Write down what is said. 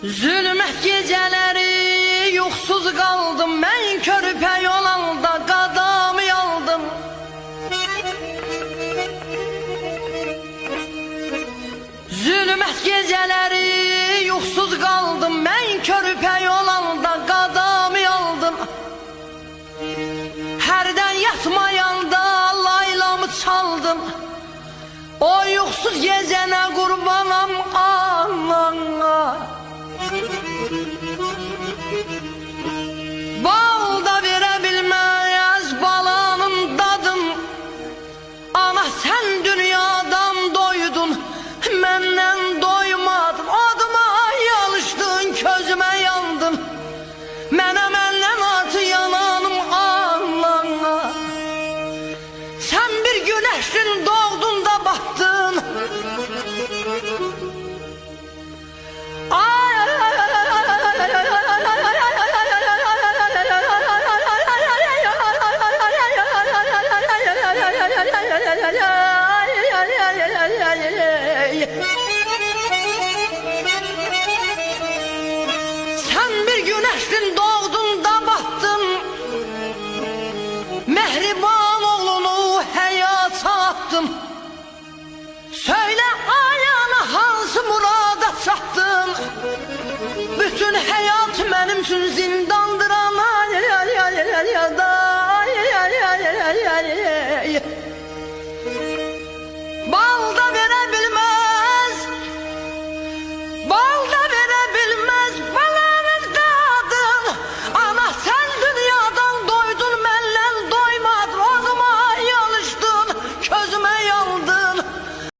Zülmət gecələri yuxsuz qaldım, mən körpə yolanda qadamı yaldım. Zülmət gecələri yuxsuz qaldım, mən körpə yolanda qadamı yaldım. Hərdən yatmayanda laylamı çaldım, o yuxsuz gecənə qurbanam Allah'a. Bal da verə bilməz balanın dadım, ana sən dünyadan doydun, məndən doymadın. Adıma yalışdın, közümə yandın, mənə məndən atı yananım Allah'a. Sən bir güneşin doğdun da battın, sen bir güneştin doğdun